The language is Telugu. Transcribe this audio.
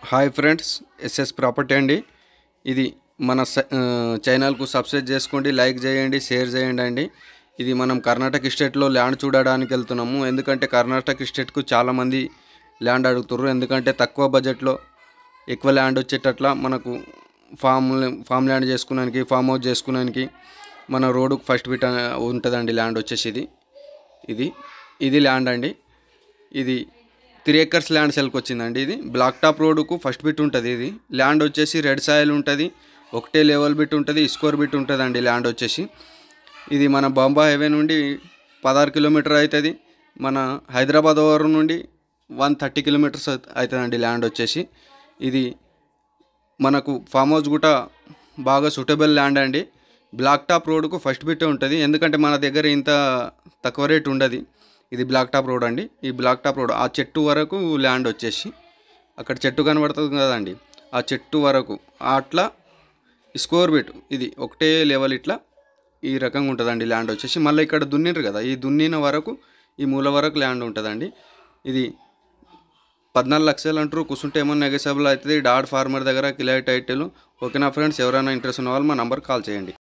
హాయ్ ఫ్రెండ్స్, ఎస్ఎస్ ప్రాపర్టీ అండి. ఇది మన ఛానల్కు సబ్స్క్రైబ్ చేసుకోండి, లైక్ చేయండి, షేర్ చేయండి అండి. ఇది మనం కర్ణాటక స్టేట్లో ల్యాండ్ చూడడానికి వెళ్తున్నాము. ఎందుకంటే కర్ణాటక స్టేట్కు చాలామంది ల్యాండ్ అడుగుతుర్రు. ఎందుకంటే తక్కువ బడ్జెట్లో ఎక్కువ ల్యాండ్ వచ్చేటట్లా మనకు ఫామ్ ల్యాండ్ చేసుకున్నానికి, ఫామ్ హౌస్ చేసుకున్నానికి మన రోడ్డుకు ఫస్ట్ బిట్ ఉంటుందండి. ల్యాండ్ వచ్చేసి ఇది ఇది ల్యాండ్ అండి. ఇది 3 acres ల్యాండ్ సెల్కి వచ్చిందండి. ఇది బ్లాక్ టాప్ రోడ్డుకు ఫస్ట్ బిట్ ఉంటుంది. ఇది ల్యాండ్ వచ్చేసి రెడ్ సాయిల్ ఉంటుంది, ఒకటే లెవెల్ బిట్ ఉంటుంది, స్కోర్ బిట్ ఉంటుందండి. ల్యాండ్ వచ్చేసి ఇది మన బాంబే హైవే నుండి 16 కిలోమీటర్ అవుతుంది. మన హైదరాబాద్ ఓవర్ నుండి 130 కిలోమీటర్స్ అవుతుందండి. ల్యాండ్ వచ్చేసి ఇది మనకు ఫామ్ హౌస్ కూడా బాగా సూటబుల్ ల్యాండ్ అండి. బ్లాక్ టాప్ రోడ్డుకు ఫస్ట్ బిట్టే ఉంటుంది. ఎందుకంటే మన దగ్గర ఇంత తక్కువ రేట్ ఉండదు. ఇది బ్లాక్ టాప్ రోడ్ అండి. ఈ బ్లాక్ టాప్ రోడ్ ఆ చెట్టు వరకు ల్యాండ్ వచ్చేసి, అక్కడ చెట్టు కనబడుతుంది కదండి, ఆ చెట్టు వరకు అట్లా స్కోర్ బిట్ ఇది ఒకటే లెవెల్ ఇట్లా ఈ రకంగా ఉంటుందండి. ల్యాండ్ వచ్చేసి మళ్ళీ ఇక్కడ దున్నిరు కదా, ఈ దున్నిన వరకు ఈ మూల వరకు ల్యాండ్ ఉంటుందండి. ఇది 14 లక్షలు అంటారు. కూర్చుంటే ఏమన్నా నెగోషియబుల్ అవుతుంది. డాడ్ ఫార్మర్ దగ్గర క్లియర్ టైటిల్. ఓకేనా ఫ్రెండ్స్, ఎవరైనా ఇంట్రెస్ట్ ఉన్న వాళ్ళు మా నంబర్ కాల్ చేయండి.